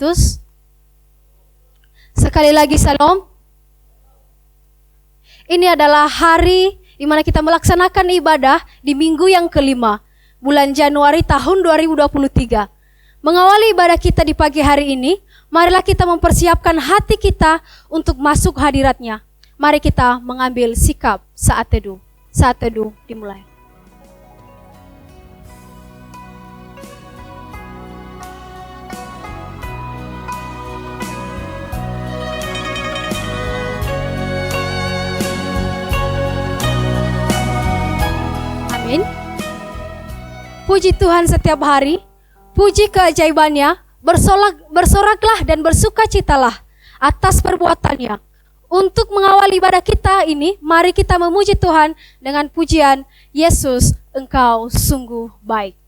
Kristus. Sekali lagi salam. Ini adalah hari di mana kita melaksanakan ibadah di minggu yang kelima, bulan Januari tahun 2023. Mengawali ibadah kita di pagi hari ini, marilah kita mempersiapkan hati kita untuk masuk hadirat-Nya. Mari kita mengambil sikap saat teduh. Saat teduh dimulai. Amin. Puji Tuhan setiap hari, puji keajaibannya, bersoraklah dan bersukacitalah atas perbuatannya. Untuk mengawali ibadah kita ini, mari kita memuji Tuhan dengan pujian Yesus, Engkau sungguh baik.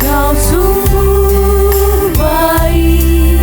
Kau sungguh baik.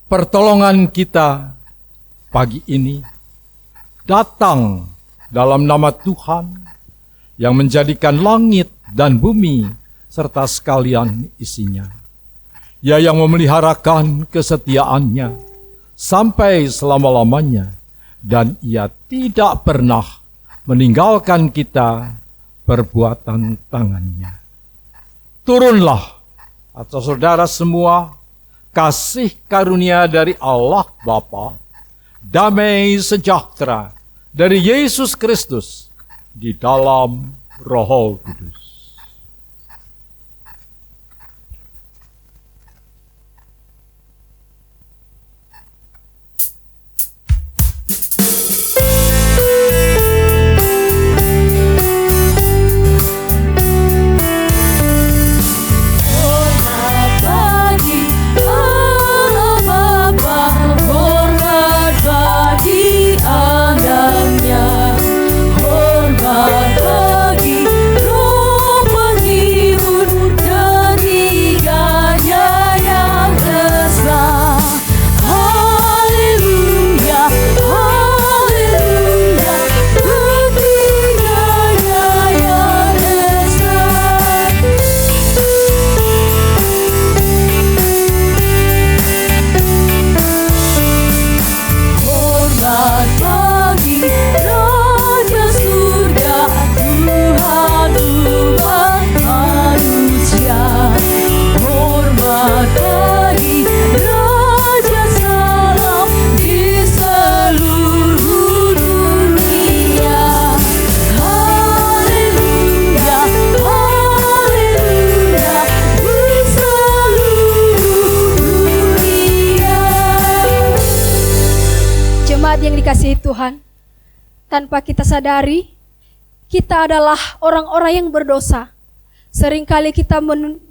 pertolongan kita pagi ini datang dalam nama Tuhan yang menjadikan langit dan bumi serta sekalian isinya. Ia yang memeliharakan kesetiaannya sampai selama-lamanya, dan Ia tidak pernah meninggalkan kita perbuatan tangannya. Turunlah atas saudara semua kasih karunia dari Allah Bapa, damai sejahtera dari Yesus Kristus di dalam Roh Kudus. Yang dikasihi Tuhan, tanpa kita sadari, kita adalah orang-orang yang berdosa. Seringkali kita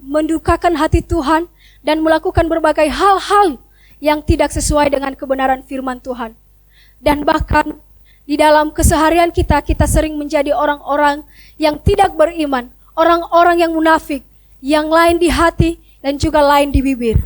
mendukakan hati Tuhan dan melakukan berbagai hal-hal yang tidak sesuai dengan kebenaran firman Tuhan. Dan bahkan di dalam keseharian kita sering menjadi orang-orang yang tidak beriman, orang-orang yang munafik, yang lain di hati dan juga lain di bibir.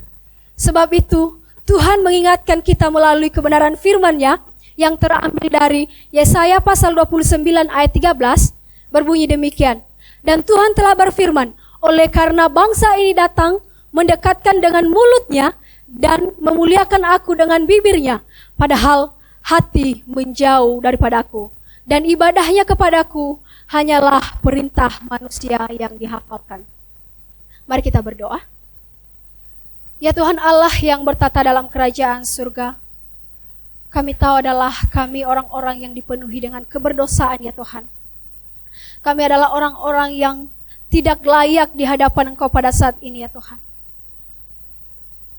Sebab itu, Tuhan mengingatkan kita melalui kebenaran firman-Nya yang terambil dari Yesaya pasal 29 ayat 13 berbunyi demikian. Dan Tuhan telah berfirman, oleh karena bangsa ini datang mendekatkan dengan mulutnya dan memuliakan aku dengan bibirnya, padahal hati menjauh daripadaku, dan ibadahnya kepadaku hanyalah perintah manusia yang dihafalkan. Mari kita berdoa. Ya Tuhan Allah yang bertata dalam kerajaan surga, kami tahu adalah kami orang-orang yang dipenuhi dengan keberdosaan ya Tuhan. Kami adalah orang-orang yang tidak layak di hadapan Engkau pada saat ini ya Tuhan.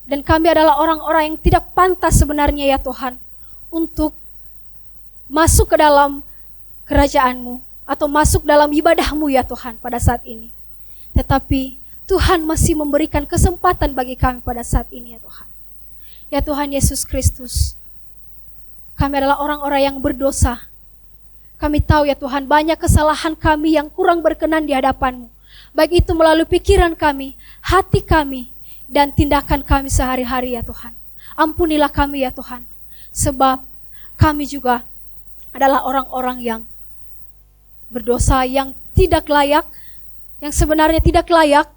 Dan kami adalah orang-orang yang tidak pantas sebenarnya ya Tuhan untuk masuk ke dalam kerajaan-Mu atau masuk dalam ibadah-Mu ya Tuhan pada saat ini. Tetapi Tuhan masih memberikan kesempatan bagi kami pada saat ini ya Tuhan. Ya Tuhan Yesus Kristus, kami adalah orang-orang yang berdosa. Kami tahu ya Tuhan, banyak kesalahan kami yang kurang berkenan di hadapan-Mu. Baik itu melalui pikiran kami, hati kami, dan tindakan kami sehari-hari ya Tuhan. Ampunilah kami ya Tuhan. Sebab kami juga adalah orang-orang yang berdosa, yang tidak layak, yang sebenarnya tidak layak.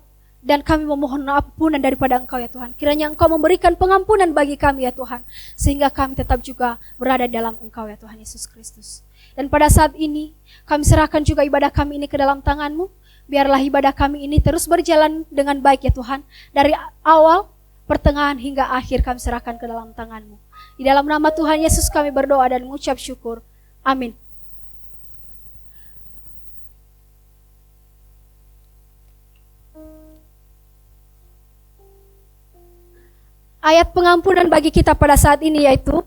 Dan kami memohon ampunan daripada Engkau ya Tuhan. Kiranya Engkau memberikan pengampunan bagi kami ya Tuhan. Sehingga kami tetap juga berada dalam Engkau ya Tuhan Yesus Kristus. Dan pada saat ini kami serahkan juga ibadah kami ini ke dalam tangan-Mu. Biarlah ibadah kami ini terus berjalan dengan baik ya Tuhan. Dari awal, pertengahan hingga akhir kami serahkan ke dalam tangan-Mu. Di dalam nama Tuhan Yesus kami berdoa dan mengucap syukur. Amin. Ayat pengampunan bagi kita pada saat ini yaitu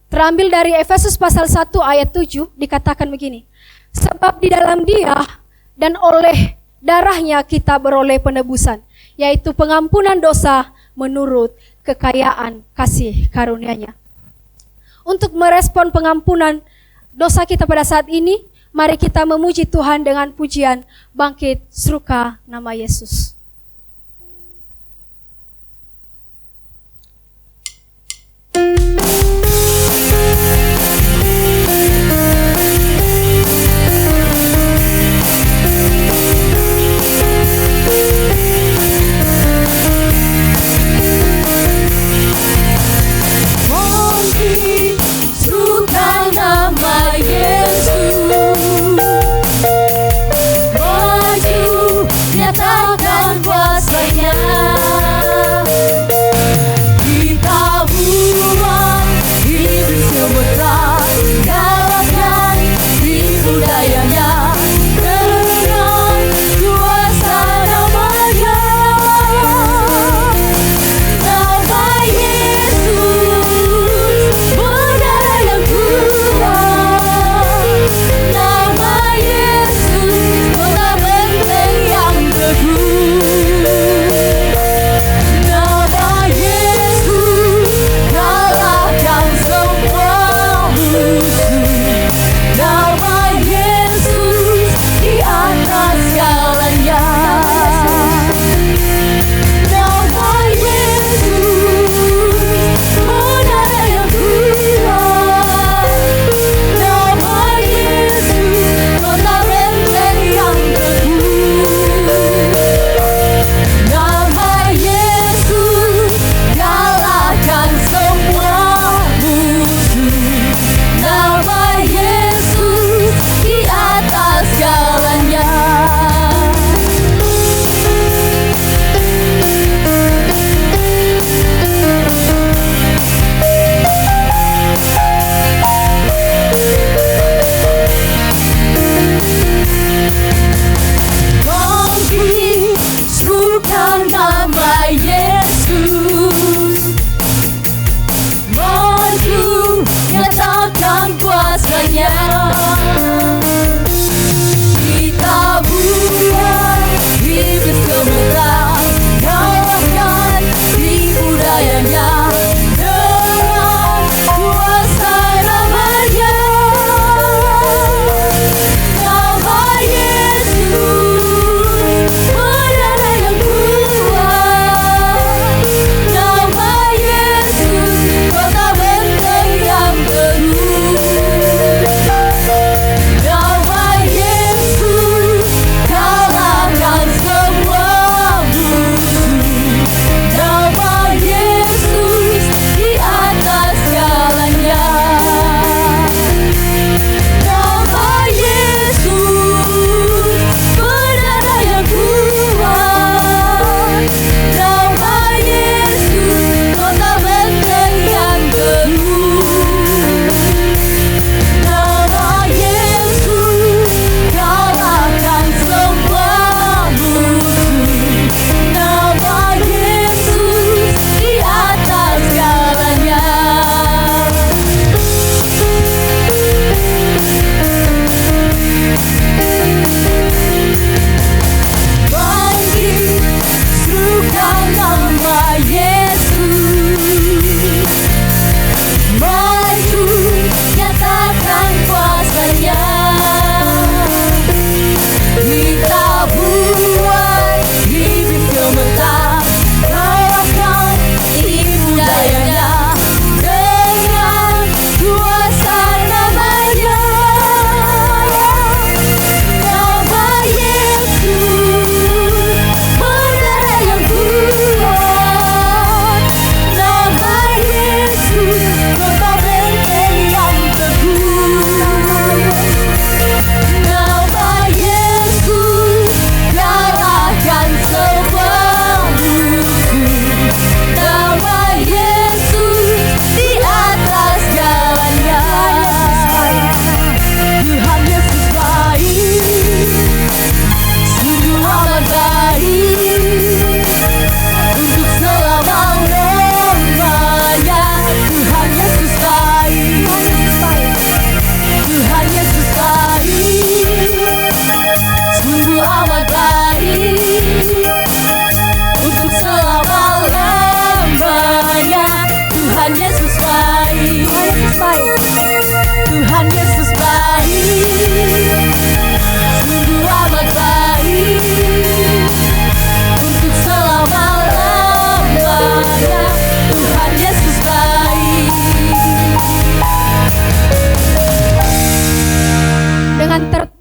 terambil dari Efesus pasal 1 ayat 7, dikatakan begini. Sebab di dalam Dia dan oleh darahnya kita beroleh penebusan, yaitu pengampunan dosa menurut kekayaan kasih karunia-Nya. Untuk merespon pengampunan dosa kita pada saat ini, mari kita memuji Tuhan dengan pujian Bangkit Seruka Nama Yesus.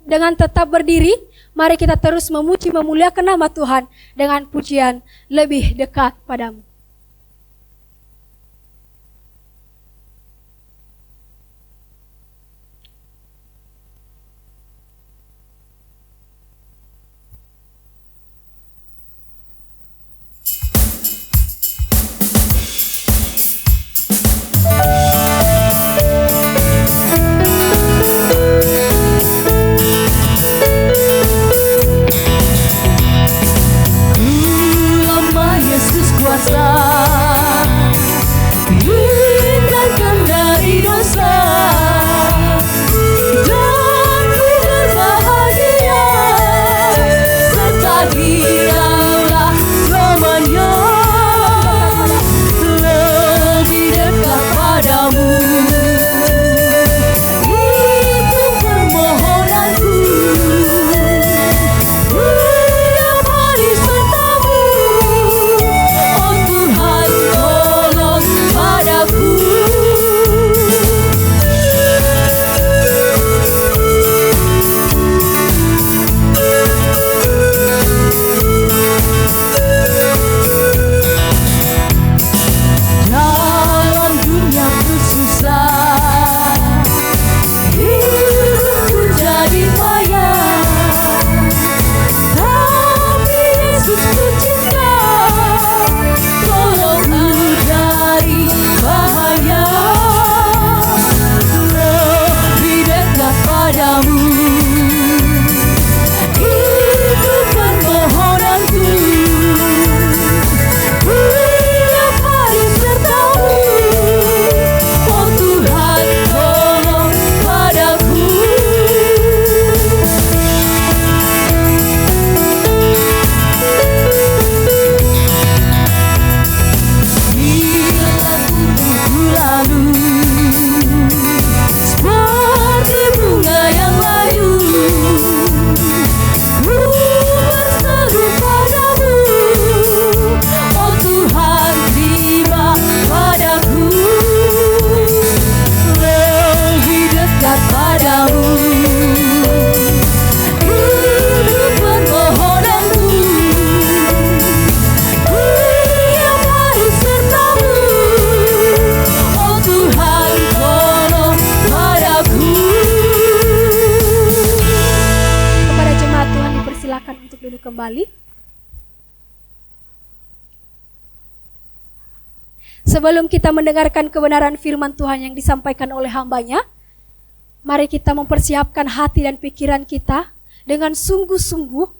dengan tetap berdiri, mari kita terus memuji memuliakan nama Tuhan dengan pujian lebih dekat padamu. Kembali. Sebelum kita mendengarkan kebenaran firman Tuhan yang disampaikan oleh hambanya, mari kita mempersiapkan hati dan pikiran kita dengan sungguh-sungguh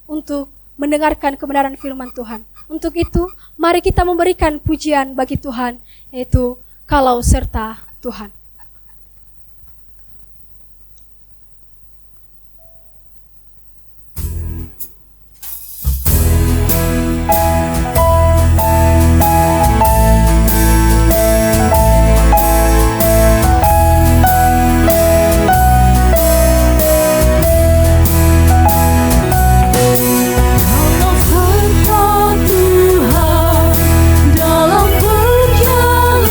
untuk mendengarkan kebenaran firman Tuhan. Untuk itu, mari kita memberikan pujian bagi Tuhan, yaitu kalau serta Tuhan. Dalam perjalanan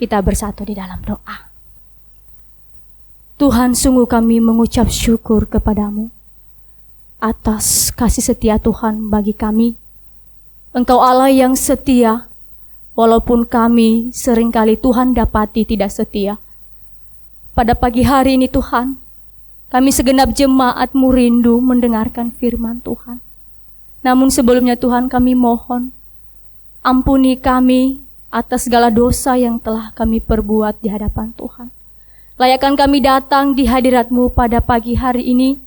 Kita bersatu di dalam doa. Tuhan, sungguh kami mengucap syukur kepadamu atas kasih setia Tuhan bagi kami. Engkau Allah yang setia, walaupun kami seringkali Tuhan dapati tidak setia. Pada pagi hari ini Tuhan, kami segenap jemaat-Mu rindu mendengarkan firman Tuhan. Namun sebelumnya Tuhan, kami mohon, ampuni kami atas segala dosa yang telah kami perbuat di hadapan Tuhan. Layakkan kami datang di hadirat-Mu pada pagi hari ini,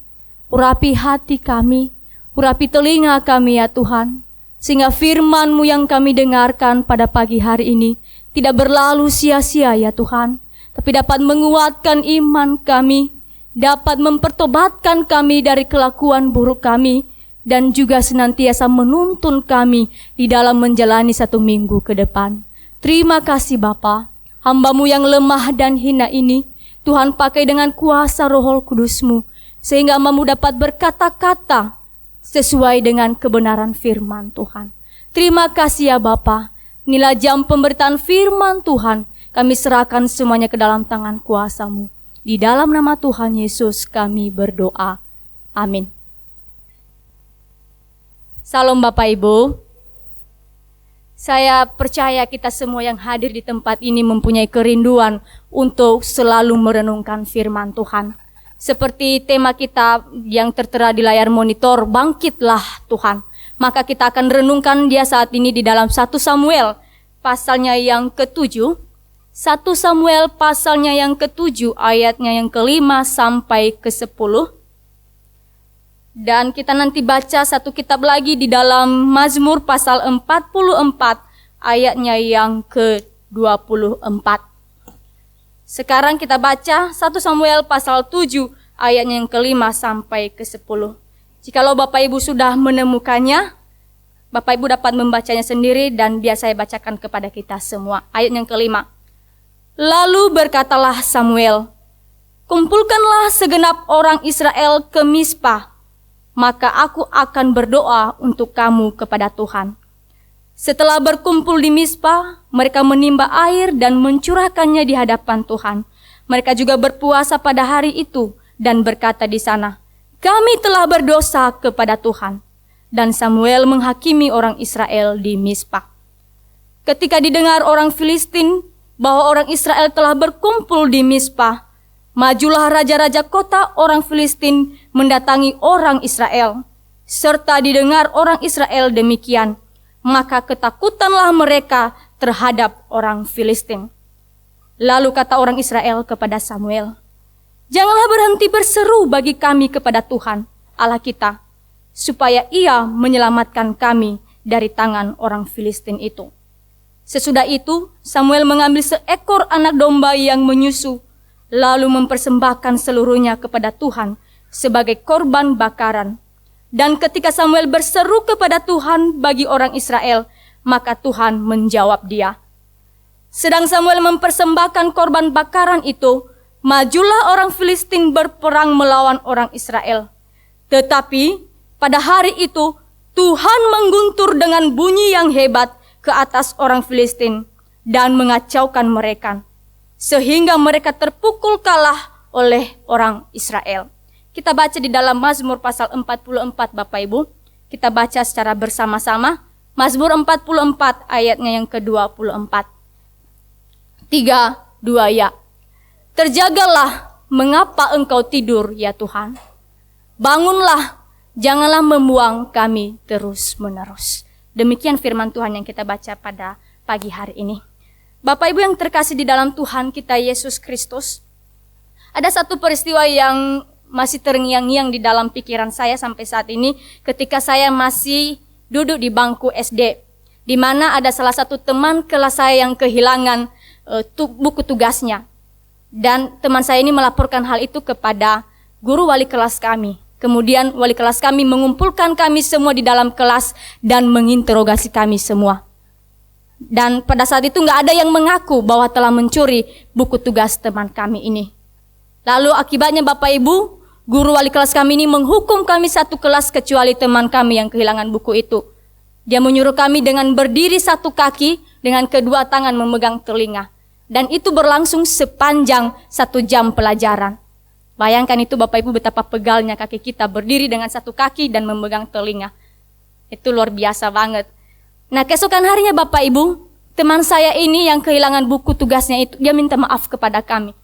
urapi hati kami, urapi telinga kami ya Tuhan, sehingga firman-Mu yang kami dengarkan pada pagi hari ini tidak berlalu sia-sia ya Tuhan, tapi dapat menguatkan iman kami, dapat mempertobatkan kami dari kelakuan buruk kami, dan juga senantiasa menuntun kami di dalam menjalani satu minggu ke depan. Terima kasih Bapa, hamba-Mu yang lemah dan hina ini, Tuhan pakai dengan kuasa Roh Kudus-Mu, sehingga hamba-Mu dapat berkata-kata sesuai dengan kebenaran firman Tuhan. Terima kasih ya Bapa, inilah jam pemberitaan firman Tuhan, kami serahkan semuanya ke dalam tangan kuasa-Mu. Di dalam nama Tuhan Yesus kami berdoa. Amin. Salam Bapak Ibu. Saya percaya kita semua yang hadir di tempat ini mempunyai kerinduan untuk selalu merenungkan firman Tuhan. Seperti tema kita yang tertera di layar monitor, bangkitlah Tuhan. Maka kita akan renungkan dia saat ini di dalam 1 Samuel pasalnya yang ke-7. 1 Samuel pasalnya yang ke-7 ayatnya yang ke-5 sampai ke-10. Dan kita nanti baca satu kitab lagi di dalam Mazmur pasal 44 ayatnya yang ke-24. Sekarang kita baca 1 Samuel pasal 7 ayatnya yang ke-5 sampai ke-10. Jikalau Bapak Ibu sudah menemukannya, Bapak Ibu dapat membacanya sendiri dan biar saya bacakan kepada kita semua. Ayat yang ke-5. Lalu berkatalah Samuel, kumpulkanlah segenap orang Israel ke Mizpah, maka aku akan berdoa untuk kamu kepada Tuhan. Setelah berkumpul di Mizpah, mereka menimba air dan mencurahkannya di hadapan Tuhan. Mereka juga berpuasa pada hari itu dan berkata di sana, kami telah berdosa kepada Tuhan. Dan Samuel menghakimi orang Israel di Mizpah. Ketika didengar orang Filistin bahwa orang Israel telah berkumpul di Mizpah, majulah raja-raja kota orang Filistin mendatangi orang Israel. Serta didengar orang Israel demikian, maka ketakutanlah mereka terhadap orang Filistin. Lalu kata orang Israel kepada Samuel, janganlah berhenti berseru bagi kami kepada Tuhan, Allah kita, supaya ia menyelamatkan kami dari tangan orang Filistin itu. Sesudah itu, Samuel mengambil seekor anak domba yang menyusu, lalu mempersembahkan seluruhnya kepada Tuhan sebagai korban bakaran. Dan ketika Samuel berseru kepada Tuhan bagi orang Israel, maka Tuhan menjawab dia. Sedang Samuel mempersembahkan korban bakaran itu, majulah orang Filistin berperang melawan orang Israel. Tetapi pada hari itu Tuhan mengguntur dengan bunyi yang hebat ke atas orang Filistin dan mengacaukan mereka, sehingga mereka terpukul kalah oleh orang Israel. Kita baca di dalam Mazmur pasal 44 Bapak Ibu. Kita baca secara bersama-sama. Mazmur 44 ayatnya yang ke-24. 3, 2 ya. Terjagalah, mengapa engkau tidur ya Tuhan? Bangunlah, janganlah membuang kami terus-menerus. Demikian firman Tuhan yang kita baca pada pagi hari ini. Bapak Ibu yang terkasih di dalam Tuhan kita Yesus Kristus, ada satu peristiwa yang masih terngiang-ngiang di dalam pikiran saya sampai saat ini ketika saya masih duduk di bangku SD, di mana ada salah satu teman kelas saya yang kehilangan buku tugasnya. Dan teman saya ini melaporkan hal itu kepada guru wali kelas kami. Kemudian wali kelas kami mengumpulkan kami semua di dalam kelas dan menginterogasi kami semua. Dan pada saat itu nggak ada yang mengaku bahwa telah mencuri buku tugas teman kami ini. Lalu akibatnya Bapak Ibu, guru wali kelas kami ini menghukum kami satu kelas kecuali teman kami yang kehilangan buku itu. Dia menyuruh kami dengan berdiri satu kaki dengan kedua tangan memegang telinga. Dan itu berlangsung sepanjang 1 jam pelajaran. Bayangkan itu Bapak Ibu betapa pegalnya kaki kita berdiri dengan satu kaki dan memegang telinga. Itu luar biasa banget. Nah keesokan harinya Bapak Ibu, teman saya ini yang kehilangan buku tugasnya itu, dia minta maaf kepada kami.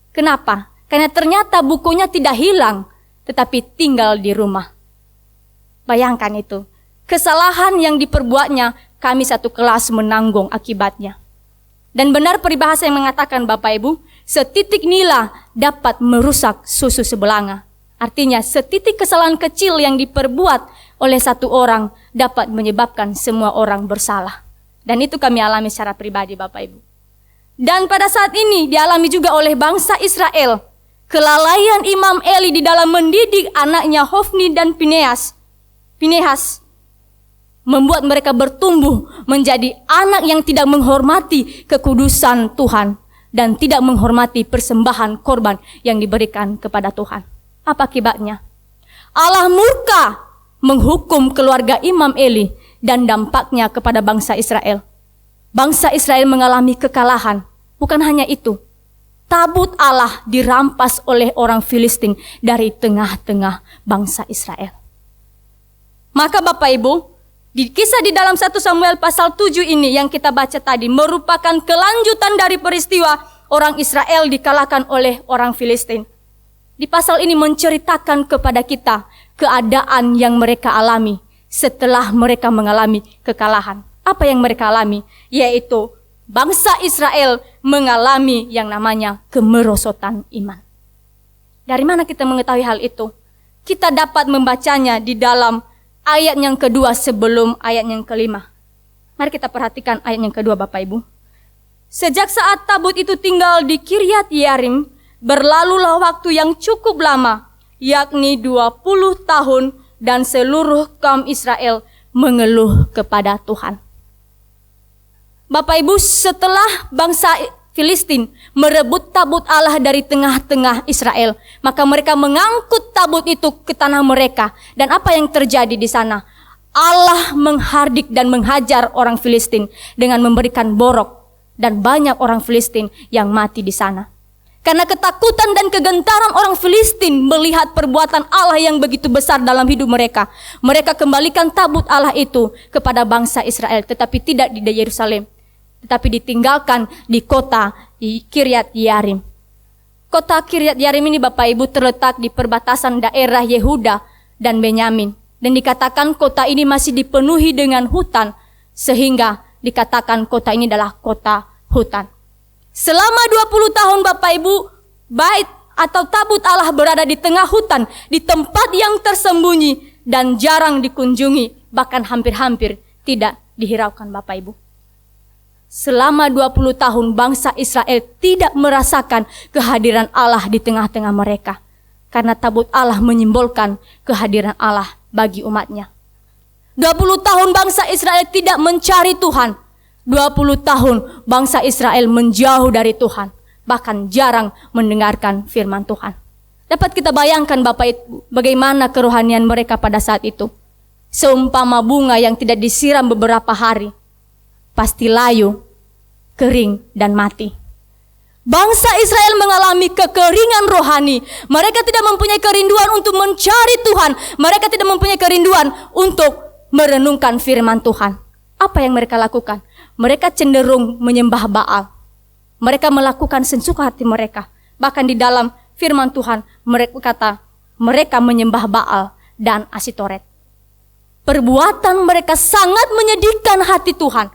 Kenapa? Karena ternyata bukunya tidak hilang, tetapi tinggal di rumah. Bayangkan itu. Kesalahan yang diperbuatnya, kami satu kelas menanggung akibatnya. Dan benar peribahasa yang mengatakan Bapak Ibu, setitik nila dapat merusak susu sebelanga. Artinya setitik kesalahan kecil yang diperbuat oleh satu orang dapat menyebabkan semua orang bersalah. Dan itu kami alami secara pribadi Bapak Ibu. Dan pada saat ini dialami juga oleh bangsa Israel. Kelalaian Imam Eli di dalam mendidik anaknya Hofni dan Pinehas membuat mereka bertumbuh menjadi anak yang tidak menghormati kekudusan Tuhan dan tidak menghormati persembahan korban yang diberikan kepada Tuhan. Apa akibatnya? Allah murka menghukum keluarga Imam Eli dan dampaknya kepada bangsa Israel. Bangsa Israel mengalami kekalahan. Bukan hanya itu, tabut Allah dirampas oleh orang Filistin dari tengah-tengah bangsa Israel. Maka Bapak Ibu, di kisah di dalam 1 Samuel pasal 7 ini yang kita baca tadi merupakan kelanjutan dari peristiwa orang Israel dikalahkan oleh orang Filistin. Di pasal ini menceritakan kepada kita keadaan yang mereka alami setelah mereka mengalami kekalahan. Apa yang mereka alami? Yaitu bangsa Israel mengalami yang namanya kemerosotan iman. Dari mana kita mengetahui hal itu? Kita dapat membacanya di dalam ayat yang kedua sebelum ayat yang kelima. Mari kita perhatikan ayat yang kedua Bapak Ibu. Sejak saat tabut itu tinggal di Kiryat Yearim, berlalulah waktu yang cukup lama, yakni 20 tahun, dan seluruh kaum Israel mengeluh kepada Tuhan. Bapak Ibu, setelah bangsa Filistin merebut tabut Allah dari tengah-tengah Israel, maka mereka mengangkut tabut itu ke tanah mereka. Dan apa yang terjadi di sana? Allah menghardik dan menghajar orang Filistin dengan memberikan borok, dan banyak orang Filistin yang mati di sana. Karena ketakutan dan kegentaran orang Filistin melihat perbuatan Allah yang begitu besar dalam hidup mereka, mereka kembalikan tabut Allah itu kepada bangsa Israel, tetapi tidak di Yerusalem, tetapi ditinggalkan di kota di Kiryat Yearim. Kota Kiryat Yearim ini Bapak Ibu terletak di perbatasan daerah Yehuda dan Benyamin. Dan dikatakan kota ini masih dipenuhi dengan hutan, sehingga dikatakan kota ini adalah kota hutan. Selama 20 tahun Bapak Ibu, bait atau tabut Allah berada di tengah hutan, di tempat yang tersembunyi dan jarang dikunjungi, bahkan hampir-hampir tidak dihiraukan Bapak Ibu. Selama 20 tahun bangsa Israel tidak merasakan kehadiran Allah di tengah-tengah mereka. Karena tabut Allah menyimbolkan kehadiran Allah bagi umatnya. 20 tahun bangsa Israel tidak mencari Tuhan. 20 tahun bangsa Israel menjauh dari Tuhan. Bahkan jarang mendengarkan firman Tuhan. Dapat kita bayangkan Bapak Ibu, bagaimana kerohanian mereka pada saat itu. Seumpama bunga yang tidak disiram beberapa hari, pasti layu, kering, dan mati. Bangsa Israel mengalami kekeringan rohani. Mereka tidak mempunyai kerinduan untuk mencari Tuhan. Mereka tidak mempunyai kerinduan untuk merenungkan firman Tuhan. Apa yang mereka lakukan? Mereka cenderung menyembah Baal. Mereka melakukan sesuka hati mereka. Bahkan di dalam firman Tuhan mereka kata mereka menyembah Baal dan Asitoret. Perbuatan mereka sangat menyedihkan hati Tuhan.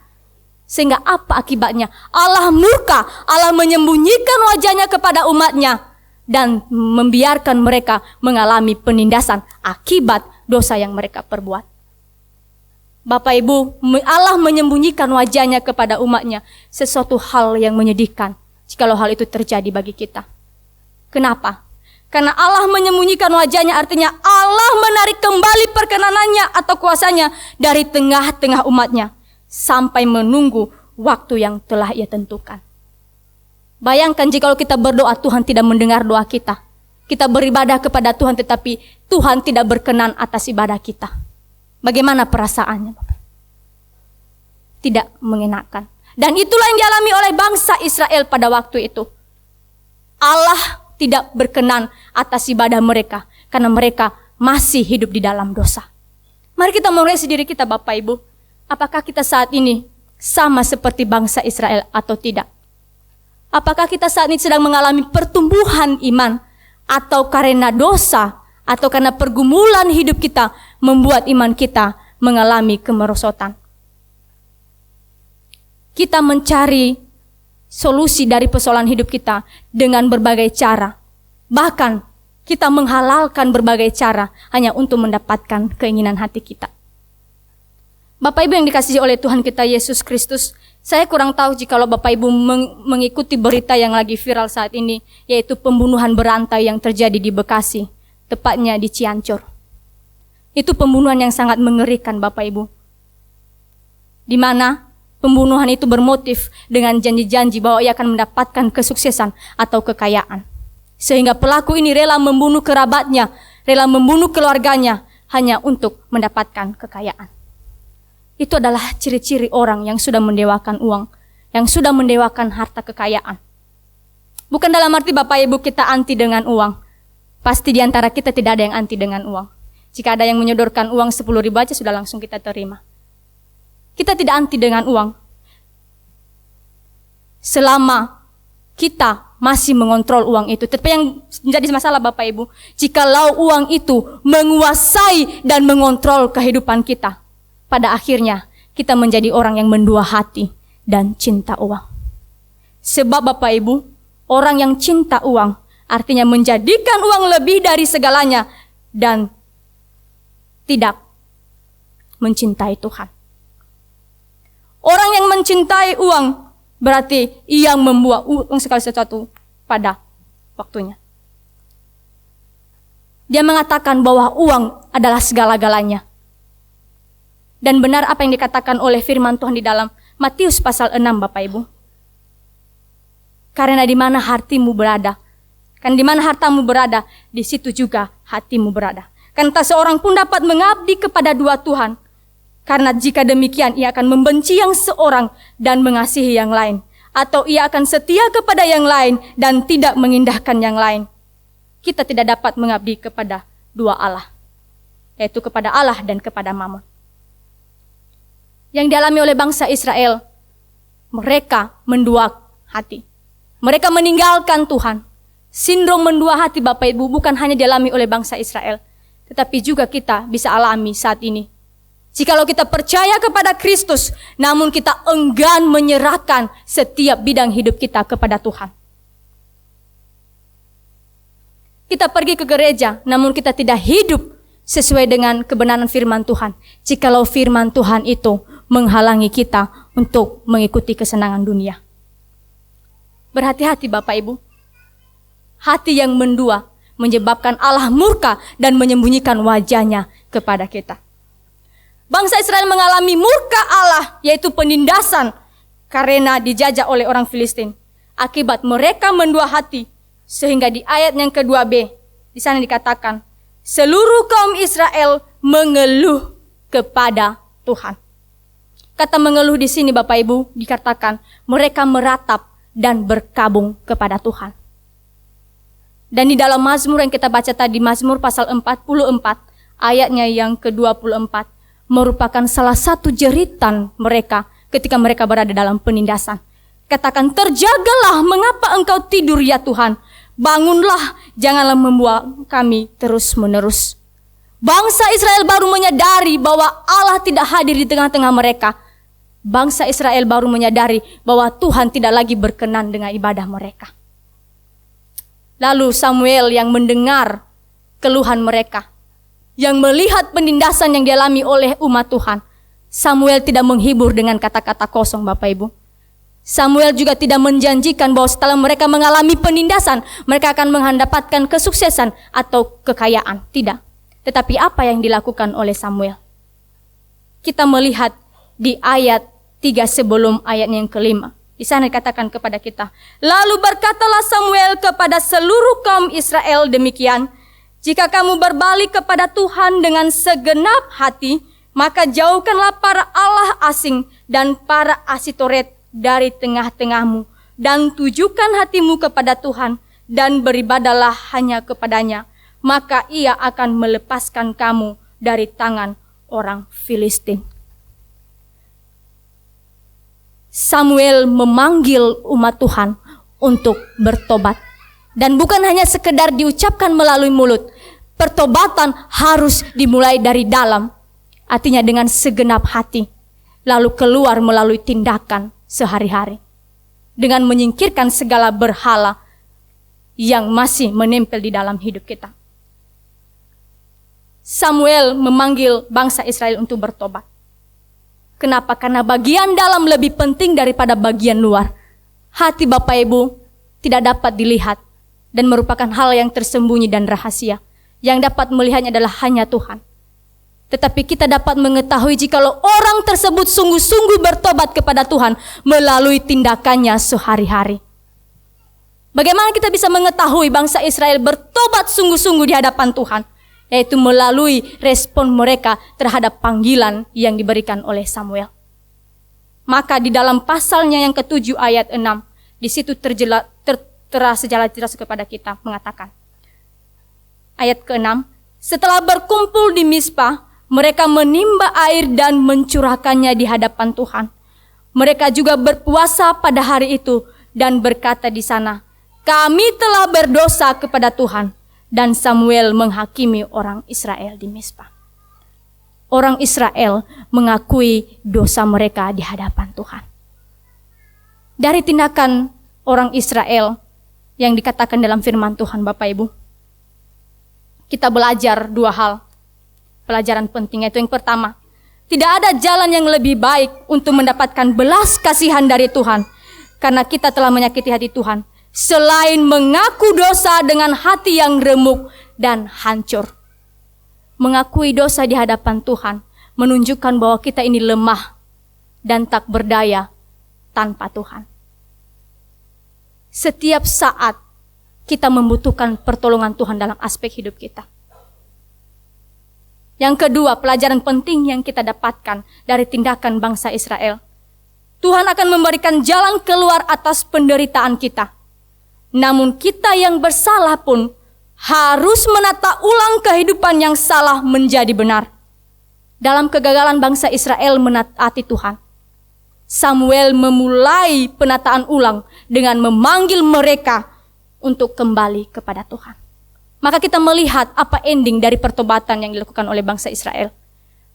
Sehingga apa akibatnya? Allah murka, Allah menyembunyikan wajahnya kepada umatnya dan membiarkan mereka mengalami penindasan akibat dosa yang mereka perbuat. Bapak Ibu, Allah menyembunyikan wajahnya kepada umatnya, sesuatu hal yang menyedihkan jikalau hal itu terjadi bagi kita. Kenapa? Karena Allah menyembunyikan wajahnya artinya Allah menarik kembali perkenanannya atau kuasanya dari tengah-tengah umatnya. Sampai menunggu waktu yang telah Ia tentukan. Bayangkan jika kita berdoa Tuhan tidak mendengar doa kita. Kita beribadah kepada Tuhan tetapi Tuhan tidak berkenan atas ibadah kita. Bagaimana perasaannya Bapak? Tidak mengenakan. Dan itulah yang dialami oleh bangsa Israel pada waktu itu. Allah tidak berkenan atas ibadah mereka karena mereka masih hidup di dalam dosa. Mari kita mengoreksi diri kita, Bapak Ibu. Apakah kita saat ini sama seperti bangsa Israel atau tidak? Apakah kita saat ini sedang mengalami pertumbuhan iman, atau karena dosa atau karena pergumulan hidup kita membuat iman kita mengalami kemerosotan? Kita mencari solusi dari persoalan hidup kita dengan berbagai cara. Bahkan kita menghalalkan berbagai cara hanya untuk mendapatkan keinginan hati kita. Bapak Ibu yang dikasihi oleh Tuhan kita Yesus Kristus, saya kurang tahu jikalau Bapak Ibu mengikuti berita yang lagi viral saat ini, yaitu pembunuhan berantai yang terjadi di Bekasi, tepatnya di Cianjur. Itu pembunuhan yang sangat mengerikan, Bapak Ibu. Di mana pembunuhan itu bermotif dengan janji-janji bahwa ia akan mendapatkan kesuksesan atau kekayaan. Sehingga pelaku ini rela membunuh kerabatnya, rela membunuh keluarganya hanya untuk mendapatkan kekayaan. Itu adalah ciri-ciri orang yang sudah mendewakan uang, yang sudah mendewakan harta kekayaan. Bukan dalam arti Bapak Ibu kita anti dengan uang. Pasti di antara kita tidak ada yang anti dengan uang. Jika ada yang menyodorkan uang 10.000 aja sudah langsung kita terima. Kita tidak anti dengan uang. Selama kita masih mengontrol uang itu. Tetapi yang menjadi masalah Bapak Ibu, jikalau uang itu menguasai dan mengontrol kehidupan kita, pada akhirnya kita menjadi orang yang mendua hati dan cinta uang. Sebab Bapak Ibu, orang yang cinta uang artinya menjadikan uang lebih dari segalanya dan tidak mencintai Tuhan. Orang yang mencintai uang berarti ia membuat uang segala sesuatu pada waktunya. Dia mengatakan bahwa uang adalah segala-galanya. Dan benar apa yang dikatakan oleh firman Tuhan di dalam Matius pasal 6, Bapak Ibu. Karena di mana hatimu berada, kan di mana hartamu berada, di situ juga hatimu berada. Kan tak seorang pun dapat mengabdi kepada dua Tuhan. Karena jika demikian ia akan membenci yang seorang dan mengasihi yang lain. Atau ia akan setia kepada yang lain dan tidak mengindahkan yang lain. Kita tidak dapat mengabdi kepada dua Allah. Yaitu kepada Allah dan kepada Mammon. Yang dialami oleh bangsa Israel, mereka mendua hati. Mereka meninggalkan Tuhan. Sindrom mendua hati Bapak Ibu bukan hanya dialami oleh bangsa Israel, tetapi juga kita bisa alami saat ini. Jikalau kita percaya kepada Kristus, namun kita enggan menyerahkan setiap bidang hidup kita kepada Tuhan. Kita pergi ke gereja, namun kita tidak hidup sesuai dengan kebenaran firman Tuhan. Jikalau firman Tuhan itu menghalangi kita untuk mengikuti kesenangan dunia. Berhati-hati Bapak Ibu. Hati yang mendua menyebabkan Allah murka dan menyembunyikan wajahnya kepada kita. Bangsa Israel mengalami murka Allah, yaitu penindasan karena dijajah oleh orang Filistin. Akibat mereka mendua hati, sehingga di ayat yang kedua B, di sana dikatakan, seluruh kaum Israel mengeluh kepada Tuhan. Kata mengeluh di sini Bapak Ibu dikatakan mereka meratap dan berkabung kepada Tuhan. Dan di dalam Mazmur yang kita baca tadi, Mazmur pasal 44, ayatnya yang ke-24, merupakan salah satu jeritan mereka ketika mereka berada dalam penindasan. Katakan, terjagalah, mengapa engkau tidur ya Tuhan? Bangunlah, janganlah membuat kami terus-menerus. Bangsa Israel baru menyadari bahwa Allah tidak hadir di tengah-tengah mereka. Bangsa Israel baru menyadari bahwa Tuhan tidak lagi berkenan dengan ibadah mereka. Lalu Samuel yang mendengar keluhan mereka, yang melihat penindasan yang dialami oleh umat Tuhan, Samuel tidak menghibur dengan kata-kata kosong Bapak Ibu. Samuel juga tidak menjanjikan bahwa setelah mereka mengalami penindasan, mereka akan mendapatkan kesuksesan atau kekayaan. Tidak. Tetapi apa yang dilakukan oleh Samuel? Kita melihat di ayat 3 sebelum ayat yang kelima. Di sana dikatakan kepada kita, lalu berkatalah Samuel kepada seluruh kaum Israel demikian, jika kamu berbalik kepada Tuhan dengan segenap hati, maka jauhkanlah para Allah asing dan para Asitoret dari tengah-tengahmu dan tujukan hatimu kepada Tuhan dan beribadahlah hanya kepadanya, maka ia akan melepaskan kamu dari tangan orang Filistin. Samuel memanggil umat Tuhan untuk bertobat. Dan bukan hanya sekedar diucapkan melalui mulut. Pertobatan harus dimulai dari dalam. Artinya dengan segenap hati. Lalu keluar melalui tindakan sehari-hari. Dengan menyingkirkan segala berhala yang masih menempel di dalam hidup kita. Samuel memanggil bangsa Israel untuk bertobat. Kenapa? Karena bagian dalam lebih penting daripada bagian luar. Hati Bapak Ibu tidak dapat dilihat dan merupakan hal yang tersembunyi dan rahasia. Yang dapat melihatnya adalah hanya Tuhan. Tetapi kita dapat mengetahui jikalau orang tersebut sungguh-sungguh bertobat kepada Tuhan melalui tindakannya sehari-hari. Bagaimana kita bisa mengetahui bangsa Israel bertobat sungguh-sungguh di hadapan Tuhan? Yaitu melalui respon mereka terhadap panggilan yang diberikan oleh Samuel. Maka di dalam pasalnya yang ke-7 ayat 6, di situ tertera secara jelas kepada kita mengatakan. Ayat ke-6, setelah berkumpul di Mizpah, mereka menimba air dan mencurahkannya di hadapan Tuhan. Mereka juga berpuasa pada hari itu dan berkata di sana, kami telah berdosa kepada Tuhan. Dan Samuel menghakimi orang Israel di Mizpah. Orang Israel mengakui dosa mereka di hadapan Tuhan. Dari tindakan orang Israel yang dikatakan dalam firman Tuhan Bapak Ibu, kita belajar dua hal. Pelajaran penting, yaitu yang pertama, tidak ada jalan yang lebih baik untuk mendapatkan belas kasihan dari Tuhan. Karena kita telah menyakiti hati Tuhan. Selain mengaku dosa dengan hati yang remuk dan hancur. Mengakui dosa di hadapan Tuhan menunjukkan bahwa kita ini lemah dan tak berdaya tanpa Tuhan. Setiap saat kita membutuhkan pertolongan Tuhan dalam aspek hidup kita. Yang kedua, pelajaran penting yang kita dapatkan dari tindakan bangsa Israel. Tuhan akan memberikan jalan keluar atas penderitaan kita. Namun kita yang bersalah pun harus menata ulang kehidupan yang salah menjadi benar. Dalam kegagalan bangsa Israel menaati Tuhan, Samuel memulai penataan ulang dengan memanggil mereka untuk kembali kepada Tuhan. Maka kita melihat apa ending dari pertobatan yang dilakukan oleh bangsa Israel.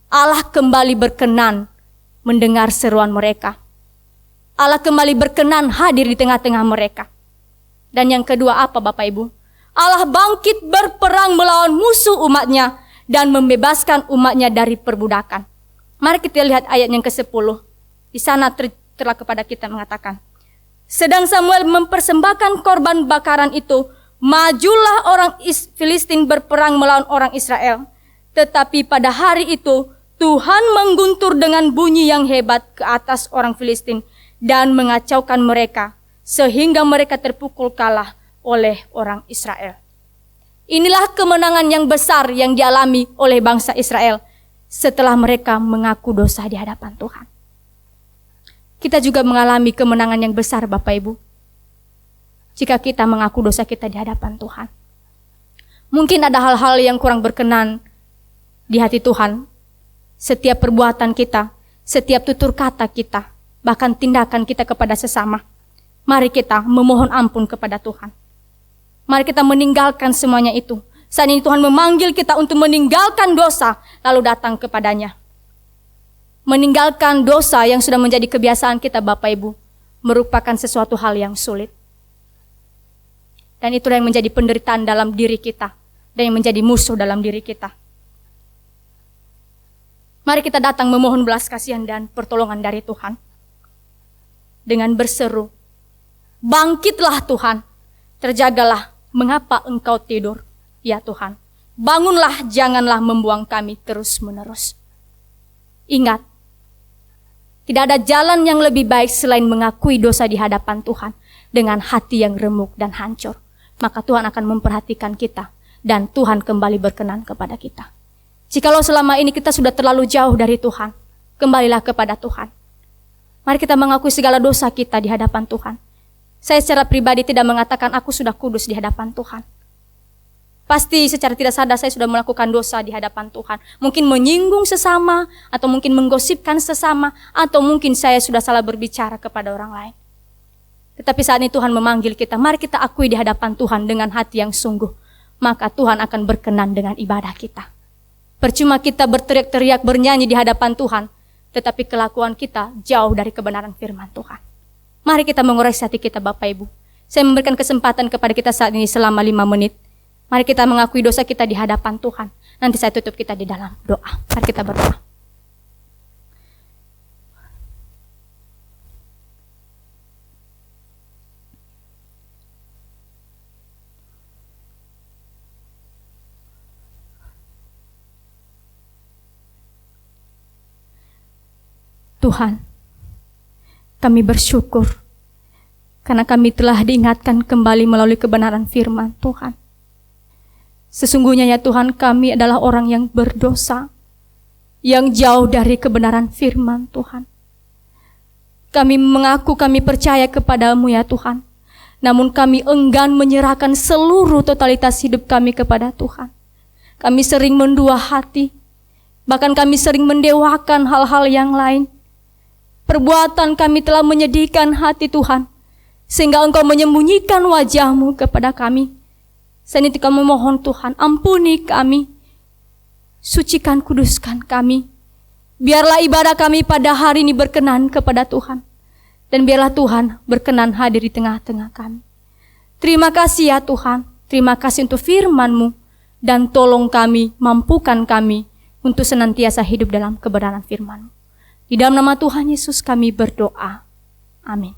Allah kembali berkenan mendengar seruan mereka. Allah kembali berkenan hadir di tengah-tengah mereka. Dan yang kedua apa Bapak Ibu? Allah bangkit berperang melawan musuh umatnya dan membebaskan umatnya dari perbudakan. Mari kita lihat ayat yang ke-10. Di sana tertera kepada kita mengatakan, sedang Samuel mempersembahkan korban bakaran itu, majulah orang Filistin berperang melawan orang Israel. Tetapi pada hari itu Tuhan mengguntur dengan bunyi yang hebat ke atas orang Filistin dan mengacaukan mereka, sehingga mereka terpukul kalah oleh orang Israel. Inilah kemenangan yang besar yang dialami oleh bangsa Israel setelah mereka mengaku dosa di hadapan Tuhan. Kita juga mengalami kemenangan yang besar Bapak Ibu, jika kita mengaku dosa kita di hadapan Tuhan. Mungkin ada hal-hal yang kurang berkenan di hati Tuhan. Setiap perbuatan kita, setiap tutur kata kita, bahkan tindakan kita kepada sesama. Mari kita memohon ampun kepada Tuhan. Mari kita meninggalkan semuanya itu. Saat ini Tuhan memanggil kita untuk meninggalkan dosa, lalu datang kepadanya. Meninggalkan dosa yang sudah menjadi kebiasaan kita Bapak Ibu, merupakan sesuatu hal yang sulit. Dan itulah yang menjadi penderitaan dalam diri kita, dan yang menjadi musuh dalam diri kita. Mari kita datang memohon belas kasihan dan pertolongan dari Tuhan. Dengan berseru, bangkitlah Tuhan, terjagalah, mengapa engkau tidur? Ya Tuhan, bangunlah, janganlah membuang kami terus-menerus. Ingat, tidak ada jalan yang lebih baik selain mengakui dosa di hadapan Tuhan dengan hati yang remuk dan hancur. Maka Tuhan akan memperhatikan kita dan Tuhan kembali berkenan kepada kita. Jikalau selama ini kita sudah terlalu jauh dari Tuhan, kembalilah kepada Tuhan. Mari kita mengakui segala dosa kita di hadapan Tuhan. Saya secara pribadi tidak mengatakan aku sudah kudus di hadapan Tuhan. Pasti secara tidak sadar saya sudah melakukan dosa di hadapan Tuhan. Mungkin menyinggung sesama, atau mungkin menggosipkan sesama, atau mungkin saya sudah salah berbicara kepada orang lain. Tetapi saat ini Tuhan memanggil kita, mari kita akui di hadapan Tuhan dengan hati yang sungguh. Maka Tuhan akan berkenan dengan ibadah kita. Percuma kita berteriak-teriak, bernyanyi di hadapan Tuhan, tetapi kelakuan kita jauh dari kebenaran firman Tuhan. Mari kita mengoreksi hati kita Bapak Ibu. Saya memberikan kesempatan kepada kita saat ini selama 5 menit. Mari kita mengakui dosa kita di hadapan Tuhan. Nanti saya tutup kita di dalam doa. Mari kita berdoa. Tuhan, kami bersyukur karena kami telah diingatkan kembali melalui kebenaran firman Tuhan. Sesungguhnya ya Tuhan, kami adalah orang yang berdosa, yang jauh dari kebenaran firman Tuhan. Kami mengaku kami percaya kepadamu ya Tuhan, namun kami enggan menyerahkan seluruh totalitas hidup kami kepada Tuhan. Kami sering mendua hati, bahkan kami sering mendewakan hal-hal yang lain. Perbuatan kami telah menyedihkan hati Tuhan, sehingga Engkau menyembunyikan wajah-Mu kepada kami. Saat ini kami mohon Tuhan, ampuni kami, sucikan, kuduskan kami. Biarlah ibadah kami pada hari ini berkenan kepada Tuhan. Dan biarlah Tuhan berkenan hadir di tengah-tengah kami. Terima kasih ya Tuhan, terima kasih untuk firman-Mu. Dan tolong kami, mampukan kami untuk senantiasa hidup dalam kebenaran firman-Mu. Di dalam nama Tuhan Yesus kami berdoa. Amin.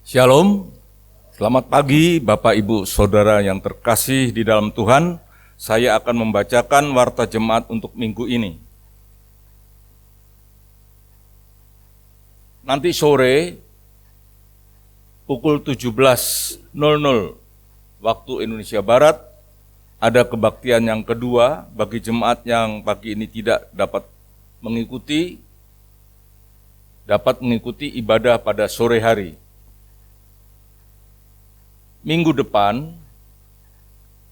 Shalom, selamat pagi Bapak Ibu Saudara yang terkasih di dalam Tuhan. Saya akan membacakan warta jemaat untuk minggu ini. Nanti sore pukul 17.00 waktu Indonesia Barat ada kebaktian yang kedua bagi jemaat yang pagi ini tidak dapat mengikuti ibadah pada sore hari. Minggu depan,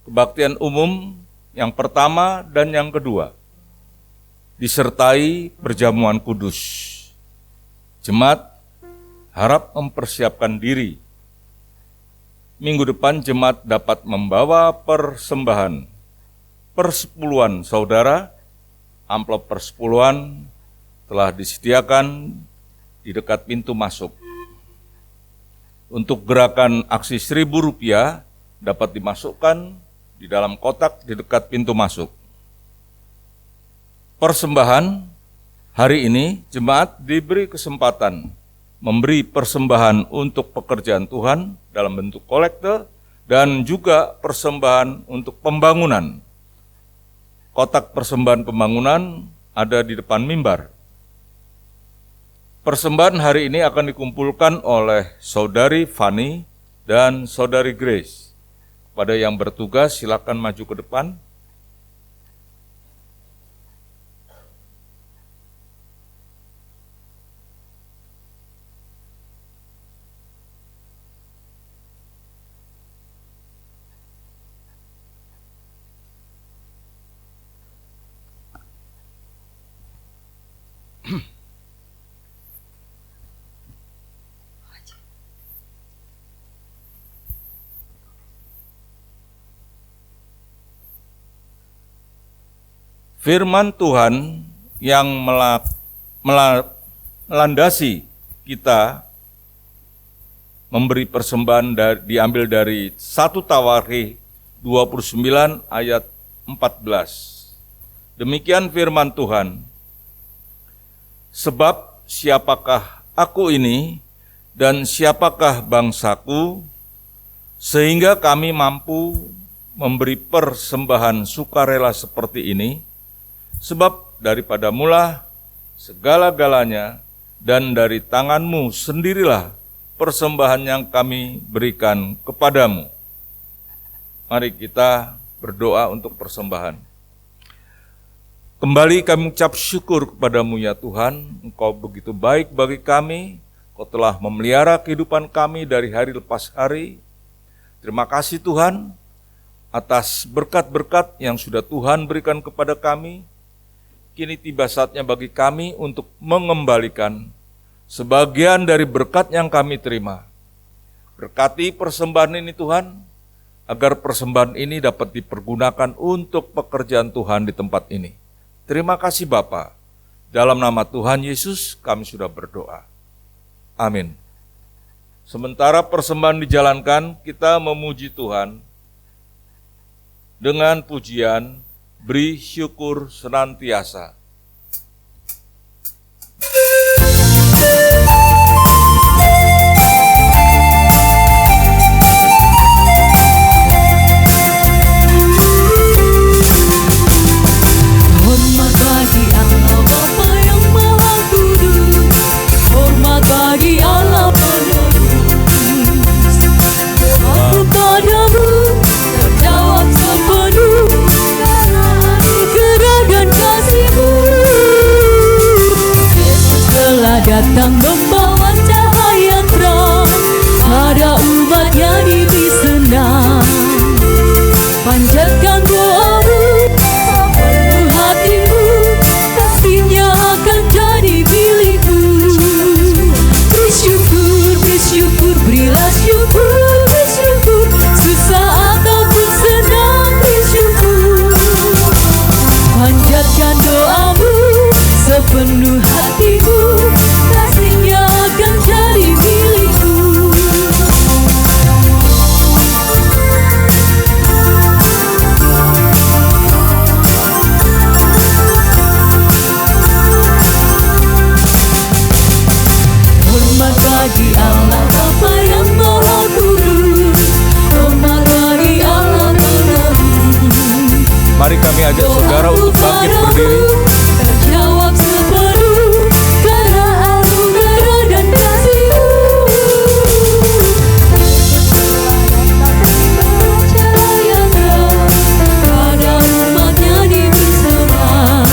kebaktian umum yang pertama dan yang kedua, disertai perjamuan kudus. Jemaat harap mempersiapkan diri. Minggu depan jemaat dapat membawa persembahan, persepuluhan saudara, amplop persepuluhan telah disediakan di dekat pintu masuk. Untuk gerakan aksi Rp1.000 dapat dimasukkan di dalam kotak di dekat pintu masuk. Persembahan, hari ini jemaat diberi kesempatan memberi persembahan untuk pekerjaan Tuhan dalam bentuk kolekte dan juga persembahan untuk pembangunan. Kotak persembahan pembangunan ada di depan mimbar. Persembahan hari ini akan dikumpulkan oleh Saudari Fani dan Saudari Grace. Pada yang bertugas silakan maju ke depan. Firman Tuhan yang melandasi kita memberi persembahan diambil dari 1 Tawarikh 29 ayat 14. Demikian firman Tuhan. Sebab siapakah aku ini dan siapakah bangsaku, sehingga kami mampu memberi persembahan sukarela seperti ini? Sebab daripada mula segala-galanya dan dari tanganmu sendirilah persembahan yang kami berikan kepadamu. Mari kita berdoa untuk persembahan. Kembali kami mengucap syukur kepadamu ya Tuhan, Engkau begitu baik bagi kami, Engkau telah memelihara kehidupan kami dari hari lepas hari. Terima kasih Tuhan atas berkat-berkat yang sudah Tuhan berikan kepada kami. Kini tiba saatnya bagi kami untuk mengembalikan sebagian dari berkat yang kami terima. Berkati persembahan ini Tuhan, agar persembahan ini dapat dipergunakan untuk pekerjaan Tuhan di tempat ini. Terima kasih Bapa. Dalam nama Tuhan Yesus kami sudah berdoa. Amin. Sementara persembahan dijalankan, kita memuji Tuhan dengan pujian Beri Syukur Senantiasa. Hormat bagi Allah Bapa yang Maha Kudus, hormat bagi Allah Penebus. Aku padamu terjawab sepenuh karena anugerah dan kasih-Mu. Yesus telah datang membawa cahaya terang pada umat-Nya di senang. Panjatkan doamu, penuh hatimu, kasih-Nya akan jadi milikmu. Bersyukur, berilah syukur, bersyukur, susah ataupun senang, bersyukur. Panjatkan doamu, sepenuh hatimu, kasih-Nya akan jadi milikmu. Hormat bagi Allah Bapa yang ajak saudara untuk bangkit berdiri. Terjawab sepenuh karena anugerah dan kasih-Mu. Percayalah pada umat-Nya diberi serah.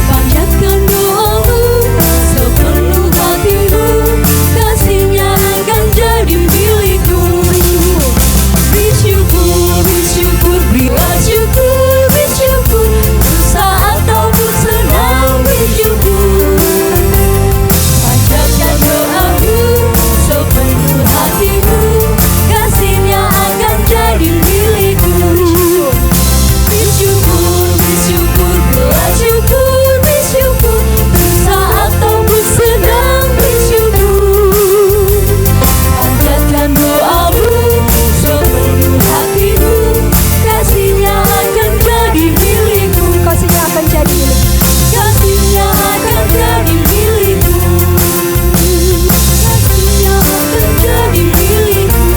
Panjatkan doamu sepenuh hatimu, kasih-Nya akan jadi milikmu. Bersyukur, bersyukur, berilah syukur, bersyukur, bersaat ataupun senang, bersyukur. Panjatkan doamu sepenuh hatimu, kasih-Nya akan jadi milikmu. Bersyukur, bersyukur, berilah syukur, bersyukur, bersaat ataupun senang, bersyukur. Panjatkan doamu sepenuh hatimu, kasih-Nya akan jadi milikmu. Kasih-Nya akan jadi milikmu. Kasih-Nya akan jadi milikmu. Kasih-Nya akan jadi milikmu.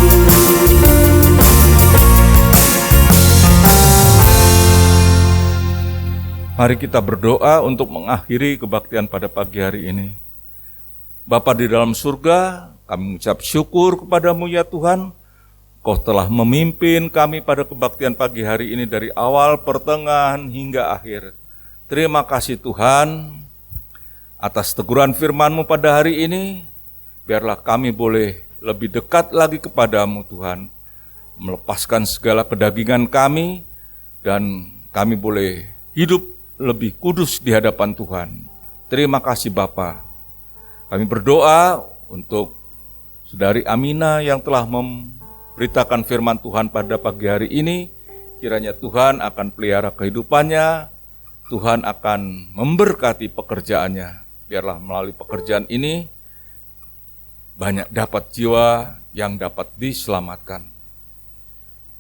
Mari kita berdoa untuk mengakhiri kebaktian pada pagi hari ini. Bapa di dalam surga, kami mengucap syukur kepada-Mu ya Tuhan. Kau telah memimpin kami pada kebaktian pagi hari ini dari awal, pertengahan, hingga akhir. Terima kasih Tuhan atas teguran firman-Mu pada hari ini. Biarlah kami boleh lebih dekat lagi kepada-Mu Tuhan. Melepaskan segala kedagingan kami dan kami boleh hidup lebih kudus di hadapan Tuhan. Terima kasih Bapa. Kami berdoa untuk Saudari Amina yang telah memberitakan firman Tuhan pada pagi hari ini. Kiranya Tuhan akan pelihara kehidupannya, Tuhan akan memberkati pekerjaannya. Biarlah melalui pekerjaan ini banyak dapat jiwa yang dapat diselamatkan.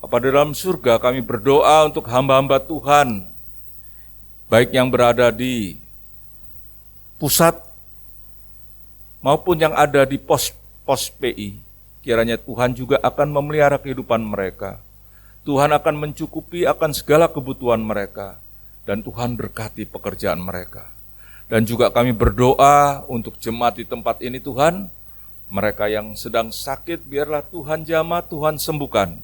Bapa di dalam surga, kami berdoa untuk hamba-hamba Tuhan, baik yang berada di pusat maupun yang ada di pos PI. Kiranya Tuhan juga akan memelihara kehidupan mereka. Tuhan akan mencukupi akan segala kebutuhan mereka. Dan Tuhan berkati pekerjaan mereka. Dan juga kami berdoa untuk jemaat di tempat ini Tuhan. Mereka yang sedang sakit biarlah Tuhan jamah, Tuhan sembuhkan.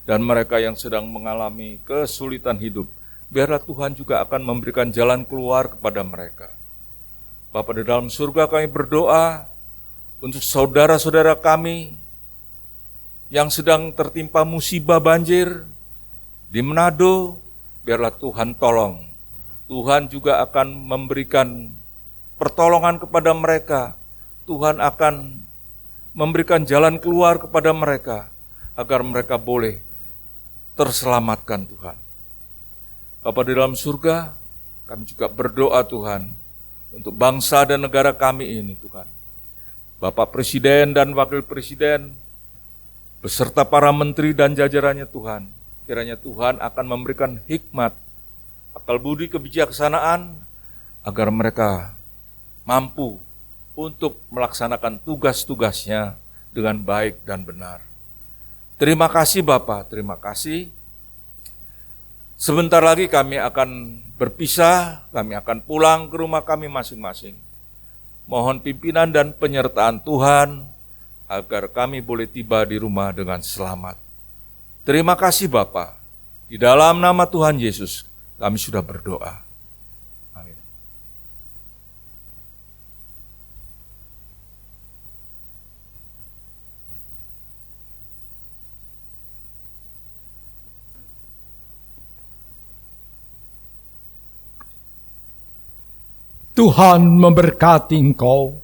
Dan mereka yang sedang mengalami kesulitan hidup, biarlah Tuhan juga akan memberikan jalan keluar kepada mereka. Bapa di dalam surga, kami berdoa untuk saudara-saudara kami yang sedang tertimpa musibah banjir di Manado, biarlah Tuhan tolong. Tuhan juga akan memberikan pertolongan kepada mereka. Tuhan akan memberikan jalan keluar kepada mereka agar mereka boleh terselamatkan Tuhan. Bapa di dalam surga, kami juga berdoa Tuhan untuk bangsa dan negara kami ini Tuhan. Bapak Presiden dan Wakil Presiden beserta para menteri dan jajarannya Tuhan. Kiranya Tuhan akan memberikan hikmat, akal budi, kebijaksanaan agar mereka mampu untuk melaksanakan tugas-tugasnya dengan baik dan benar. Terima kasih Bapak, terima kasih. Sebentar lagi kami akan berpisah, kami akan pulang ke rumah kami masing-masing. Mohon pimpinan dan penyertaan Tuhan agar kami boleh tiba di rumah dengan selamat. Terima kasih Bapa. Di dalam nama Tuhan Yesus kami sudah berdoa. Amin. Tuhan memberkati engkau.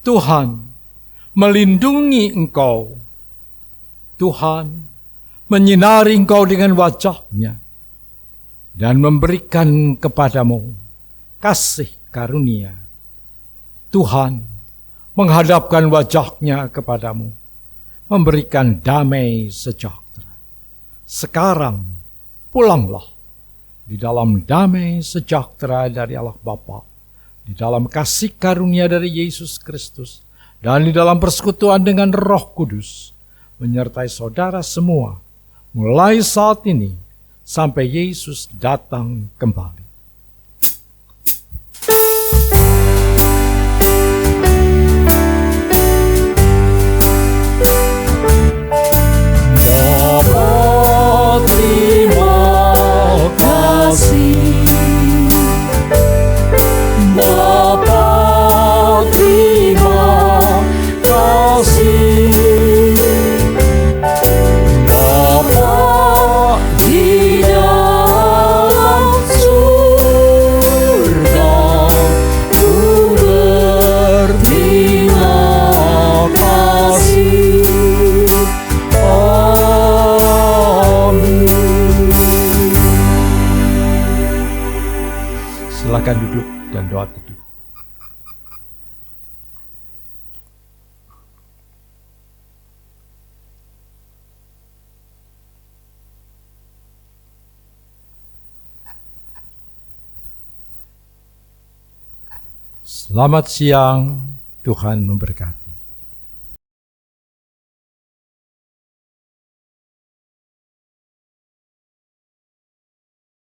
Tuhan melindungi engkau. Tuhan menyinari engkau dengan wajah-Nya dan memberikan kepadamu kasih karunia. Tuhan menghadapkan wajah-Nya kepadamu, memberikan damai sejahtera. Sekarang pulanglah di dalam damai sejahtera dari Allah Bapa, di dalam kasih karunia dari Yesus Kristus, dan di dalam persekutuan dengan Roh Kudus, menyertai saudara semua, mulai saat ini sampai Yesus datang kembali. Bapa, terima kasih. Bapa, terima kasih. Bapa di dalam surga, ku berterima kasih. Silakan duduk dan doa teduh. Selamat siang, Tuhan memberkati.